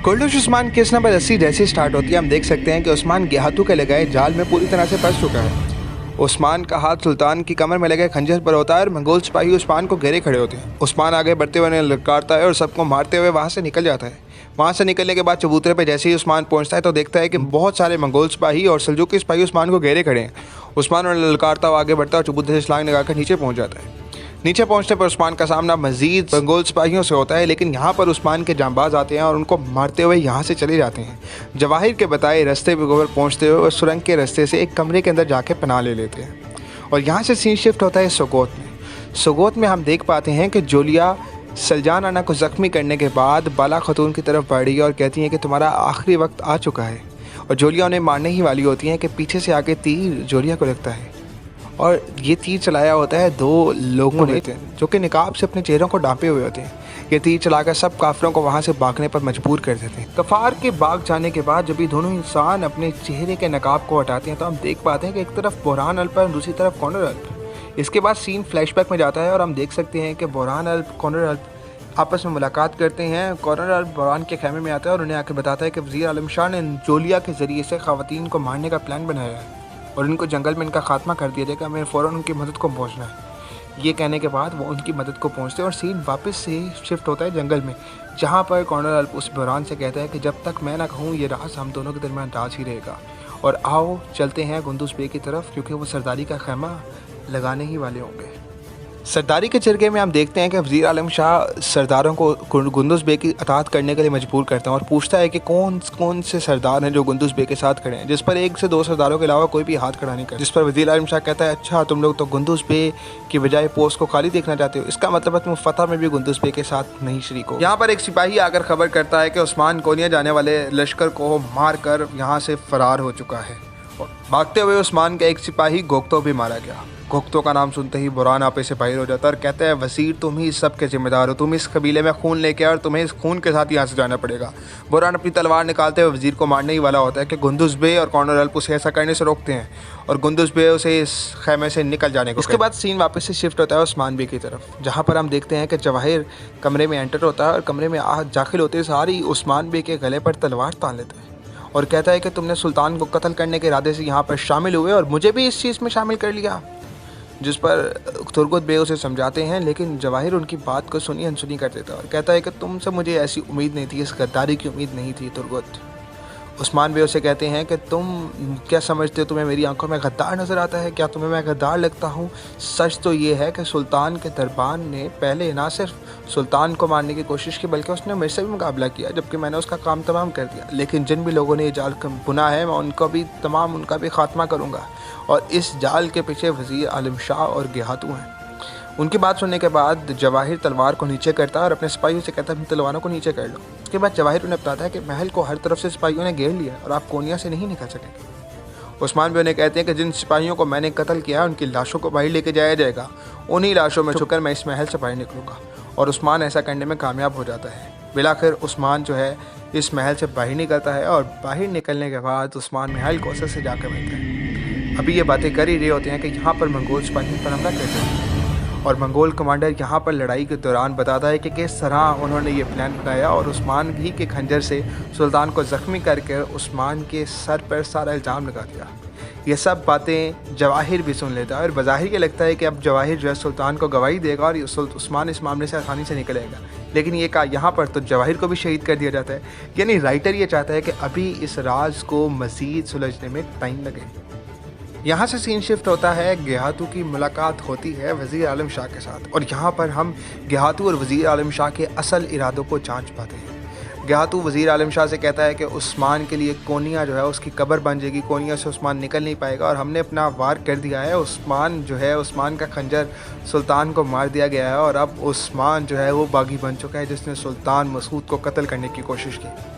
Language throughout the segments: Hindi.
कुर्दिश उस्मान केस नंबर 80 जैसे स्टार्ट होती है हम देख सकते हैं कि उस्मान गेहातू के लगाए जाल में पूरी तरह से फंस चुका है। उस्मान का हाथ सुल्तान की कमर में लगे खंजर पर होता है और मंगोल सिपाही उस्मान को घेरे खड़े होते हैं। उस्मान आगे बढ़ते हुए ललकारता है और सबको मारते हुए वहाँ से निकल जाता है। वहाँ से निकलने के बाद चबूतरे पर जैसे ही उस्मान पहुँचता है तो देखता है कि बहुत सारे मंगोल सिपाही और सल्जूकी सिपाही उस्मान को घेरे खड़े हैं। उस्मान और ललकारता हुआ आगे बढ़ता है और चबूतरे से छलांग लगाकर नीचे पहुँच जाता है। नीचे पहुंचने पर उस्मान का सामना मजीद मंगोल सिपाहियों से होता है, लेकिन यहाँ पर उस्मान के जांबाज आते हैं और उनको मारते हुए यहाँ से चले जाते हैं। जवाहिर के बताए रास्ते पर पहुँचते हुए सुरंग के रास्ते से एक कमरे के अंदर जाके पनाह ले लेते हैं और यहाँ से सीन शिफ्ट होता है सोगोत में। सोगोत में हम देख पाते हैं कि जोलिया सलजान आना को ज़ख्मी करने के बाद बाला खतून की तरफ बढ़ी और कहती हैं कि तुम्हारा आखिरी वक्त आ चुका है, और जोलिया उन्हें मारने ही वाली होती हैं कि पीछे से आके तीर जोलिया को लगता है और ये तीर चलाया होता है दो लोगों ने जो कि निकाब से अपने चेहरों को ढांपे हुए होते हैं। ये तीर चलाकर सब काफिरों को वहाँ से भागने पर मजबूर कर देते हैं। कफार के भाग जाने के बाद जब ये दोनों इंसान अपने चेहरे के नकाब को हटाते हैं तो हम देख पाते हैं कि एक तरफ बुरहान अल्प और दूसरी तरफ कॉर्नर अल्प। इसके बाद सीन फ्लैशबैक में जाता है और हम देख सकते हैं कि बुरहान अल्प कॉर्नर अल्प आपस में मुलाकात करते हैं। कॉर्नर अल्प बुरहान के खेमे में आता है और उन्हें आके बताता है कि वज़ीर आलम शाह ने जोलिया के ज़रिए से ख़वातीन को मारने का प्लान बनाया है और इनको जंगल में इनका खात्मा कर दिया जाएगा, हमें फ़ौरन उनकी मदद को पहुंचना है। ये कहने के बाद वो उनकी मदद को पहुंचते हैं और सीन वापस से शिफ्ट होता है जंगल में, जहां पर कॉर्नर अल्प उस बुरहान से कहता है कि जब तक मैं ना कहूँ ये राज हम दोनों के दरमियान राज ही रहेगा। और आओ चलते हैं गुंदुस बे की तरफ, क्योंकि वो सरदारी का खैमा लगाने ही वाले होंगे। सरदारी के जरगे में हम देखते हैं कि वज़ीर आलम शाह सरदारों को गुंदुस बे की अताअत करने के लिए मजबूर करता है और पूछता है कि कौन कौन से सरदार हैं जो गुंदुस बे के साथ खड़े हैं, जिस पर 1 से 2 सरदारों के अलावा कोई भी हाथ खड़ा नहीं करता। जिस पर वज़ीर आलम शाह कहता है, अच्छा तुम लोग तो गुंदुस बे की बजाय पोस्ट को खाली देखना चाहते हो, इसका मतलब है तुम फतह में भी गुंदुस बे के साथ नहीं शरीक हो। यहाँ पर एक सिपाही आकर खबर करता है कि उस्मान कोनिया जाने वाले लश्कर को मार कर यहाँ से फरार हो चुका है। भागते हुए उस्मान का एक सिपाही गोख्तो भी मारा गया। गोख्तो का नाम सुनते ही बुरहान आपे से बाहर हो जाता है और कहता है, वज़ीर तुम ही इस सब के जिम्मेदार हो, तुम इस कबीले में खून लेके और तुम्हें इस खून के साथ यहाँ से जाना पड़ेगा। बुरहान अपनी तलवार निकालते हुए वज़ीर को मारने ही वाला होता है कि गुंदुस बे और कॉर्नर अल्प उसे ऐसा करने से रोकते हैं और गुंदुस बे उसे इस खेमे से निकल जाने को। उसके बाद सीन वापस से शिफ्ट होता है उस्मान बे की तरफ, जहाँ पर हम देखते हैं कि जवाहिर कमरे में एंटर होता है और कमरे में दाखिल होते सारी उस्मान बे के गले पर तलवार तान लेता है और कहता है कि तुमने सुल्तान को कत्ल करने के इरादे से यहाँ पर शामिल हुए और मुझे भी इस चीज़ में शामिल कर लिया। जिस पर तुर्गुत बे उसे समझाते हैं, लेकिन जवाहिर उनकी बात को सुनी अनसुनी कर देता है और कहता है कि तुमसे मुझे ऐसी उम्मीद नहीं थी, इस गद्दारी की उम्मीद नहीं थी तुर्गुत। उस्मान बे उसे कहते हैं कि तुम क्या समझते हो, तुम्हें मेरी आंखों में गद्दार नज़र आता है, क्या तुम्हें मैं गद्दार लगता हूँ? सच तो ये है कि सुल्तान के दरबान ने पहले ना सिर्फ सुल्तान को मारने की कोशिश की बल्कि उसने मेरे से भी मुकाबला किया, जबकि मैंने उसका काम तमाम कर दिया। लेकिन जिन भी लोगों ने ये जाल बुना है मैं उनका भी खात्मा करूँगा और इस जाल के पीछे वज़ीर आलम शाह और गेहातू हैं। उनकी बात सुनने के बाद जवाहिर तलवार को नीचे करता है और अपने सिपाहियों से कहता है अपनी तलवारों को नीचे कर लो। उसके बाद जवाहिर उन्हें बताता है कि महल को हर तरफ से सिपाहियों ने घेर लिया और आप कोनिया से नहीं निकल सकेंगे। उस्मान भी उन्हें कहते हैं कि जिन सिपाहियों को मैंने कत्ल किया है उनकी लाशों को बाहर लेके जाया जाएगा, उन्हीं लाशों में छुपकर मैं इस महल से बाहर निकलूँगा। और उस्मान ऐसा करने में कामयाब हो जाता है। बिलाखिर उस्मान जो है इस महल से बाहर निकलता है और बाहर निकलने के बाद उस्मान महल कौसर से जाकर मिलता है। अभी ये बातें कर ही रहे होते हैं कि यहाँ पर मंगोल सिपाहियों पर हमला करते हैं और मंगोल कमांडर यहाँ पर लड़ाई के दौरान बताता है कि किस तरह उन्होंने ये प्लान बनाया और उस्मान ही के खंजर से सुल्तान को ज़ख्मी करके उस्मान के सर पर सारा इल्ज़ाम लगा दिया। ये सब बातें जवाहिर भी सुन लेता है और बज़ाहिर ये लगता है कि अब जवाहिर जो है सुल्तान को गवाही देगा और उस्मान इस मामले से आसानी से निकलेगा। लेकिन ये कहा यहाँ पर तो जवाहिर को भी शहीद कर दिया जाता है। यानी राइटर ये चाहता है कि अभी इस राज को मज़ीद सुलझने में टाइम लगे। यहाँ से सीन शिफ्ट होता है, गेहातू की मुलाकात होती है वज़ीर आलम शाह के साथ और यहाँ पर हम गेहातू और वज़ीर आलम शाह के असल इरादों को जांच पाते हैं। गेहातू वज़ीर आलम शाह से कहता है कि उस्मान के लिए कोनिया जो है उसकी कब्र बन जाएगी, कोनिया से उस्मान निकल नहीं पाएगा और हमने अपना वार कर दिया है। उस्मान जो है उस्मान का खंजर सुल्तान को मार दिया गया है और अब उस्मान जो है वो बागी बन चुका है जिसने सुल्तान मसूद को कत्ल करने की कोशिश की।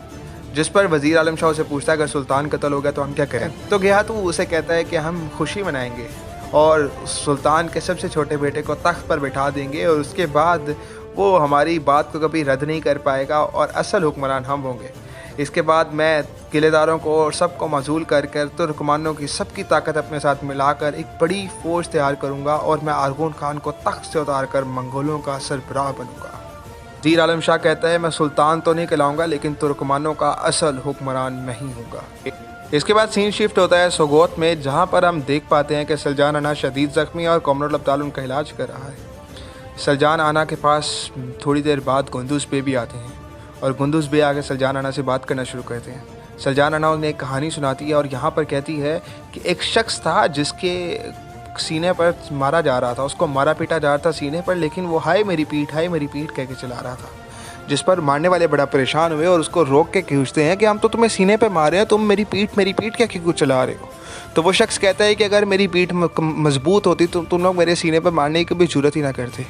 जिस पर वज़ीर आलम शाह से पूछता है अगर सुल्तान कत्ल हो गया तो हम क्या करें? तो गेहातू उसे कहता है कि हम खुशी मनाएंगे और सुल्तान के सबसे छोटे बेटे को तख्त पर बैठा देंगे और उसके बाद वो हमारी बात को कभी रद्द नहीं कर पाएगा और असल हुक्मरान हम होंगे। इसके बाद मैं किलेदारों को और सबको मजूल कर तुर्कमानों की सबकी ताकत अपने साथ मिलाकर एक बड़ी फ़ौज तैयार करूँगा और मैं आरगून खान को तख्त से उतार कर मंगोलों का सरबराह बनूँगा। वज़ीर आलम शाह कहता है मैं सुल्तान तो नहीं कहलाऊँगा लेकिन तुर्कमानों का असल हुक्मरान मैं ही हूँगा। इसके बाद सीन शिफ्ट होता है सोगोत में, जहाँ पर हम देख पाते हैं कि सलजान आना शदीद ज़ख्मी और कॉमरेड अब्दाल उनका इलाज कर रहा है। सलजान आना के पास थोड़ी देर बाद गुंदुज़ बे भी आते हैं और गुंदुज़ बे आके सलजान आना से बात करना शुरू करते हैं। सलजान आना उन्हें एक कहानी सुनाती है और यहाँ पर कहती है कि एक शख्स था जिसके सीने पर मारा जा रहा था, उसको मारा पीटा जा रहा था सीने पर, लेकिन वो हाय मेरी पीठ कह के चला रहा था, जिस पर मारने वाले बड़ा परेशान हुए और उसको रोक के पूछते हैं कि हम तो तुम्हें सीने पे मारे हैं, तुम मेरी पीठ क्या क्यों चला रहे हो। तो वो शख्स कहता है कि अगर मेरी पीठ मजबूत होती तो तुम लोग मेरे सीने पर मारने की कभी जरूरत ही ना करते।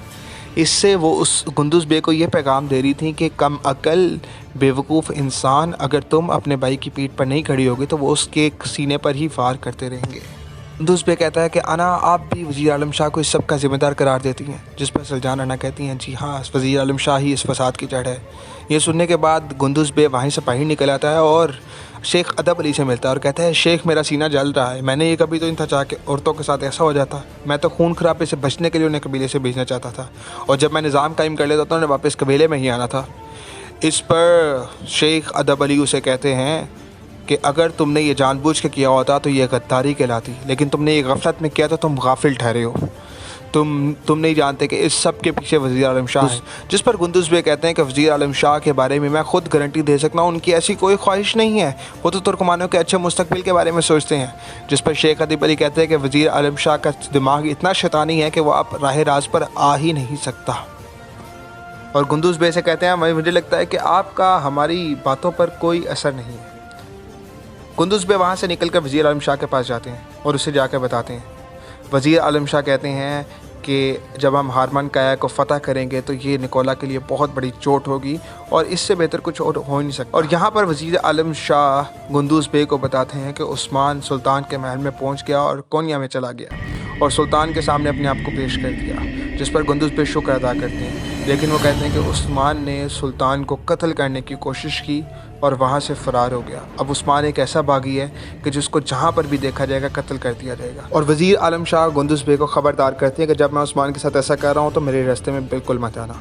इससे वो उस गुंदुज़ बे को ये पैगाम दे रही थी कि कम अकल बेवकूफ़ इंसान, अगर तुम अपने भाई की पीठ पर नहीं खड़ी होगी तो वो उसके सीने पर ही वार करते रहेंगे। गुंदुज़ बे कहता है कि अना आप भी वज़ीर आलम शाह को इस सब का ज़िम्मेदार करार देती हैं, जिस पर सलजान आना कहती हैं जी हाँ, वज़ीर आलम शाह ही इस फसाद की जड़ है। ये सुनने के बाद गुंदुज़ बे वहीं से बाहर निकल आता है और शेख अदब अली से मिलता है और कहता है शेख मेरा सीना जल रहा है, मैंने ये कभी तो नहीं था चाह के औरतों के साथ ऐसा हो जाता, मैं तो खून खराबे से बचने के लिए उन्हें कबीले से भेजना चाहता था और जब मैं निज़ाम कायम कर लेता तो उन्हें वापस कबीले में ही आना था। इस पर शेख अदब अली उसे कहते हैं कि अगर तुमने ये जानबूझ के किया होता तो ये गद्दारी कहलाती, लेकिन तुमने ये गफलत में किया तो तुम गाफिल ठहरे हो, तुम नहीं जानते कि इस सब के पीछे वज़ीर आलम शाह है। जिस पर गुंदुज़ बे कहते हैं कि वज़ीर आलम शाह के बारे में मैं खुद गारंटी दे सकता हूँ, उनकी ऐसी कोई ख्वाहिश नहीं है, वो तो तुर्कमानों के अच्छे मुस्तकबिल के बारे में सोचते हैं। जिस पर शेख अदब अली कहते हैं कि वज़ीर आलम शाह का दिमाग इतना शैतानी है कि वह आप राह राज पर आ ही नहीं सकता। और गुंदुज़ बे से कहते हैं मुझे लगता है कि आपका हमारी बातों पर कोई असर नहीं है। गुंदुज़ बे वहाँ से निकल कर वज़ीर आलम शाह के पास जाते हैं और उसे जाकर बताते हैं। वज़ीर आलम शाह कहते हैं कि जब हम हारमान काया को फ़तह करेंगे तो ये निकोला के लिए बहुत बड़ी चोट होगी और इससे बेहतर कुछ और हो ही नहीं सकता। और यहाँ पर वज़ीर आलम शाह गुंदुज़ बे को बताते हैं कि उस्मान सुल्तान के महल में पहुँच गया और कोनिया में चला गया और सुल्तान के सामने अपने आप को पेश कर दिया, जिस पर गुंदुज़ बे शुक्र अदा करते हैं। लेकिन वो कहते हैं कि उस्मान ने सुल्तान को कत्ल करने की कोशिश की और वहाँ से फ़रार हो गया। अब उस्मान एक ऐसा बागी है कि जिसको जहाँ पर भी देखा जाएगा कत्ल कर दिया जाएगा। और वज़ीर आलम शाह गुंदुज़ बे को ख़बरदार करते हैं कि जब मैं उस्मान के साथ ऐसा कर रहा हूँ तो मेरे रास्ते में बिल्कुल मत आना,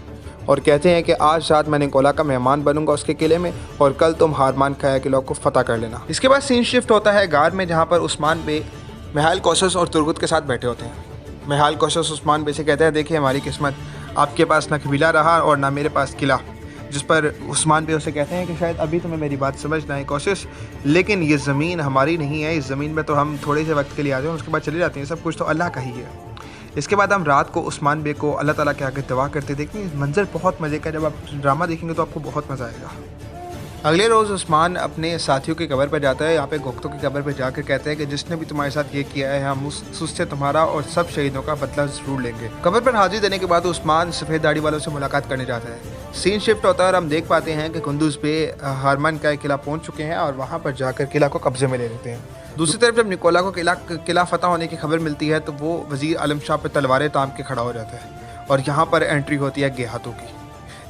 और कहते हैं कि आज रात मैं निकोला का मेहमान बनूंगा उसके किले में और कल तुम हारमान काया किला को फ़तह कर लेना। इसके बाद सीन शिफ्ट होता है गार में, जहाँ पर उस्मान बे महाल कोशस और तुर्गुत के साथ बैठे होते हैं। महाल कोशस उस्मान बे से कहते हैं देखिए हमारी किस्मत, आपके पास ना कबीला रहा और ना मेरे पास किला। जिस पर उस्मान बे उसे कहते हैं कि शायद अभी तुम्हें मेरी बात समझ ना आए कोशिश, लेकिन ये ज़मीन हमारी नहीं है, इस ज़मीन में तो हम थोड़े से वक्त के लिए आते हैं उसके बाद चले जाते हैं, सब कुछ तो अल्लाह का ही है। इसके बाद हम रात को उस्मान बे को अल्लाह ताला के आगे दुआ करते देखेंगे। मंजर बहुत मज़े का, जब आप ड्रामा देखेंगे तो आपको बहुत मज़ा आएगा। अगले रोज़ उस्मान अपने साथियों की कब्र पर जाता है, यहाँ पे गोख्तों की कब्र पर जाकर कहते हैं कि जिसने भी तुम्हारे साथ ये किया है हम उससे तुम्हारा और सब शहीदों का बदला ज़रूर लेंगे। कब्र पर हाजिर देने के बाद उस्मान सफ़ेद दाढ़ी वालों से मुलाकात करने जाता है। सीन शिफ्ट होता है और हम देख पाते हैं कि गुंदुज़ बे हारमान का किला पहुँच चुके हैं और वहाँ पर जाकर किला को कब्जे में ले लेते हैं। दूसरी तरफ जब निकोला को किला फ़तह होने की खबर मिलती है तो वो वज़ीर आलम शाह पर तलवारें ताम के खड़ा हो जाता है और यहाँ पर एंट्री होती है गेहातू की।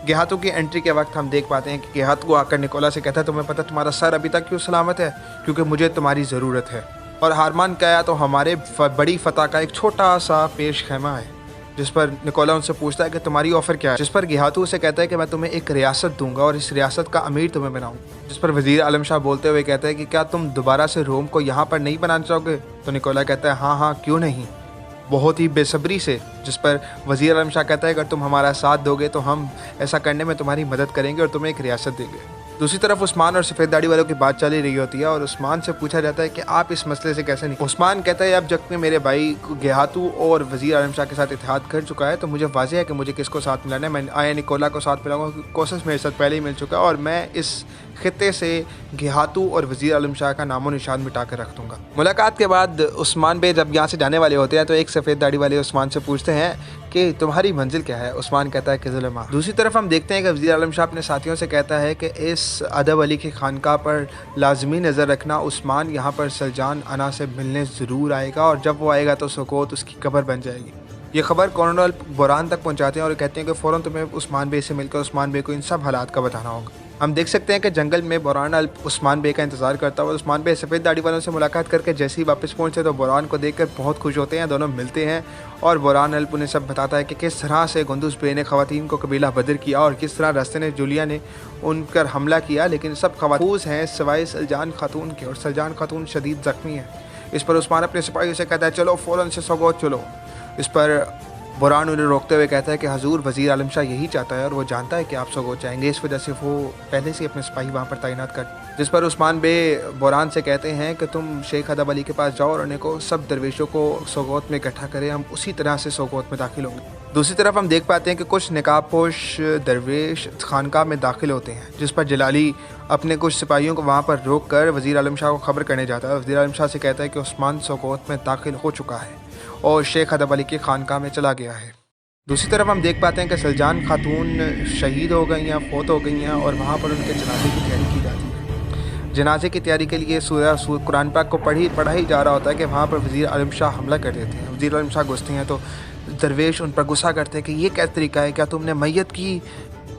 गेहातू की एंट्री के वक्त हम देख पाते हैं कि गेहातू आकर निकोला से कहता है तुम्हें पता तुम्हारा सर अभी तक क्यों सलामत है, क्योंकि मुझे तुम्हारी ज़रूरत है। और हारमान काया तो हमारे बड़ी फ़तह का एक छोटा सा पेश खैमा है। जिस पर निकोला उनसे पूछता है कि तुम्हारी ऑफ़र क्या है, जिस पर गेहातू उसे कहता है कि मैं तुम्हें एक रियासत दूंगा और इस रियासत का अमीर तुम्हें बनाऊँ। जिस पर वज़ीर आलम शाह बोलते हुए कहता है कि क्या तुम दोबारा से रोम को यहाँ पर नहीं बनाना चाहोगे। तो निकोला कहता है हाँ क्यों नहीं, बहुत ही बेसब्री से। जिस पर वज़ीर आलम शाह कहता है अगर तुम हमारा साथ दोगे तो हम ऐसा करने में तुम्हारी मदद करेंगे और तुम्हें एक रियासत देंगे। दूसरी तरफ उस्मान और सफ़ेद दाढ़ी वालों की बात चली रही होती है और उस्मान से पूछा जाता है कि आप इस मसले से कैसे नहीं। उस्मान कहता है अब जब मैं मेरे भाई गेहातू और वज़ीर आलम शाह के साथ इत्तेहाद कर चुका है तो मुझे वाज़ेह है कि मुझे किसको साथ मिलाना है। मैं आया निकोला को साथ मिलाऊंगा, कोशिश मेरे साथ पहले ही मिल चुका है और मैं इस खित्ते से गेहातू और वज़ीर आलम शाह का नामो निशान मिटा कर रख दूँगा। मुलाकात के बाद उस्मान बे जब यहाँ से जाने वाले होते हैं तो एक सफ़ेद दाढ़ी वाले उस्मान से पूछते हैं कि तुम्हारी मंजिल क्या है। उस्मान कहता है कि ज़ुल्मा। दूसरी तरफ हम देखते हैं कि वज़ीर आलम शाह अपने साथियों से कहता है कि इस अदब अली की खानका पर लाजमी नज़र रखना, उस्मान यहाँ पर सलजान आना से मिलने ज़रूर आएगा और जब वो आएगा तो सुकोत उसकी कब्र बन जाएगी। ये खबर कॉर्नल बुरहान तक पहुँचाते हैं और कहते हैं कि फ़ौरन तुम्हें उस्मान बे से मिलकर उस्मान बे को इन सब हालात का बताना होगा। हम देख सकते हैं कि जंगल में बुरहान अल्प उस्मान बे का इंतजार करता हुआ। उस्मान बे सफ़ेद दाढ़ी वालों से मुलाकात करके जैसे ही वापस पहुंचे तो बुरहान को देखकर बहुत खुश होते हैं। दोनों मिलते हैं और बुरहान अल्प उन्हें सब बताता है कि किस तरह से गुंदुस बे ने ख़वातीन को कबीला बदर किया और किस तरह रास्ते ने जूलिया ने उन पर हमला किया, लेकिन सब ख़वातीन हैं सिवाय सलजान खातून के, और सलजान खातून शदीद ज़ख्मी है। इस पर उस्मान अपने सिपाहियों से कहता है चलो फ़ौरन से सोगोत चलो। इस पर बुरहान उन्हें रोकते हुए कहता है कि हजूर वज़ीर आलम शाह यही चाहता है और वो जानता है कि आप सोगोत जाएंगे, इस वजह से वो पहले से अपने सिपाही वहाँ पर तैनात कर। जिस पर उस्मान बे बुरहान से कहते हैं कि तुम शेख अदब अली के पास जाओ और उन्हें को सब दरवेशों को सोगोत में इकट्ठा करें, हम उसी तरह से सोगोत में दाखिल होंगे। दूसरी तरफ हम देख पाते हैं कि कुछ निकाबपोश दरवेश खानकाह में दाखिल होते हैं, जिस पर जलाली अपने कुछ सिपाहियों को वहाँ पर रोक कर वज़ीर आलम शाह को खबर करने जाता है। वज़ीर आलम शाह से कहता है कि उस्मान सोगोत में दाखिल हो चुका है और शेख अदब अली के खानकाह में चला गया है। दूसरी तरफ हम देख पाते हैं कि सलजान खातून शहीद हो गई हैं, फौत हो गई हैं और वहाँ पर उनके जनाजे की तैयारी की जाती है। जनाजे की तैयारी के लिए कुरान पाक को पढ़ा ही जा रहा होता है कि वहाँ पर वज़ीर आलम शाह हमला कर देते हैं। वज़ीर आलम शाह घुसते हैं तो दरवेश उन पर गुस्सा करते हैं कि ये क्या तरीका है, क्या तुमने मैयत की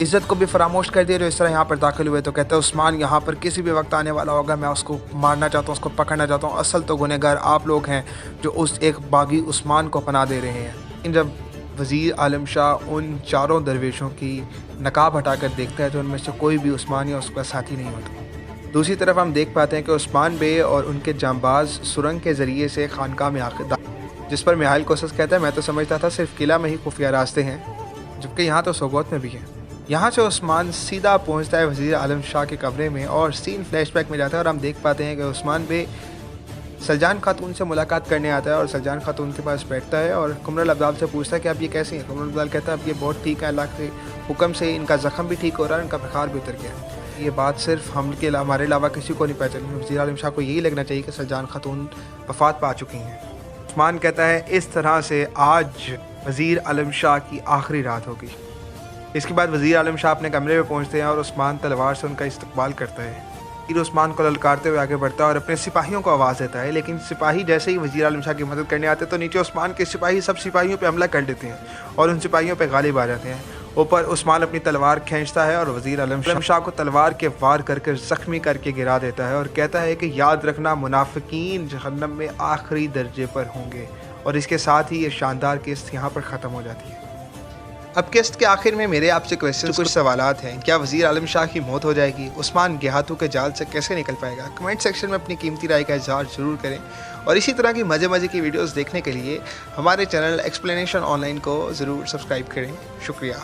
इज़्ज़त को भी फरामोश कर दिया जो इस तरह यहाँ पर दाखिल हुए। तो कहते हैं उस्मान यहाँ पर किसी भी वक्त आने वाला होगा, मैं उसको मारना चाहता हूँ, उसको पकड़ना चाहता हूँ, असल तो गुनहगार आप लोग हैं जो उस एक बागी उस्मान को पनाह दे रहे हैं। लेकिन जब वज़ीर आलम शाह उन चारों दरवेशों की नकाब हटाकर देखता है तो उनमें से कोई भी उस्मान या उसका साथी नहीं होता। दूसरी तरफ हम देख पाते हैं कि उस्मान बे और उनके जांबाज सुरंग के ज़रिए से खानकाह में आखिर, जिस पर मिहाइल कोसस कहता है मैं तो समझता था सिर्फ किला में ही खुफिया रास्ते हैं, जबकि यहाँ तो सोगोत में भी हैं। यहाँ से उस्मान सीधा पहुँचता है वज़ीर आलम शाह के कमरे में और सीन फ्लैशबैक में जाता है और हम देख पाते हैं कि उस्मान बे सलजान खातून से मुलाकात करने आता है और सलजान खातून के पास बैठता है और कुमरुल अब्दाल से पूछता है कि आप ये कैसे हैं। कुमरुल अब्दाल कहता है अब ये बहुत ठीक है, अल्लाह के हुक्म से इनका ज़ख्म भी ठीक हो रहा है, इनका बुखार भी उतर गया। ये बात सिर्फ हमारे अलावा किसी को नहीं पता चली। वज़ीर आलम शाह को यही लगना चाहिए कि सलजान खातून वफ़ात पा चुकी हैं। उस्मान कहता है इस तरह से आज वज़ीर आलम शाह की आखिरी रात होगी। इसके बाद वज़ीर आलम शाह अपने कमरे में पहुँचते हैं और उस्मान तलवार से उनका इस्तकबाल करता है। फिर उस्मान को ललकारते हुए आगे बढ़ता है और अपने सिपाहियों को आवाज़ देता है, लेकिन सिपाही जैसे ही वज़ीर आलम शाह की मदद करने आते तो नीचे उस्मान के सिपाही सब सिपाहियों पे हमला कर देते हैं और उन सिपाहियों पे गालिब आ जाते हैं। ऊपर उस्मान अपनी तलवार खींचता है और वज़ीर आलम शाह को तलवार के वार करके ज़ख्मी करके गिरा देता है और कहता है कि याद रखना मुनाफिकीन जहन्नम में आखिरी दर्जे पर होंगे। और इसके साथ ही ये शानदार किस्त यहाँ पर ख़त्म हो जाती है। अब किस्त के आखिर में मेरे आपसे कुछ सवालात हैं। क्या वज़ीर आलम शाह की मौत हो जाएगी? उस्मान गेहातू के जाल से कैसे निकल पाएगा? कमेंट सेक्शन में अपनी कीमती राय का इज़हार ज़रूर करें और इसी तरह की मज़े की वीडियोस देखने के लिए हमारे चैनल एक्सप्लेनेशन ऑनलाइन को ज़रूर सब्सक्राइब करें। शुक्रिया।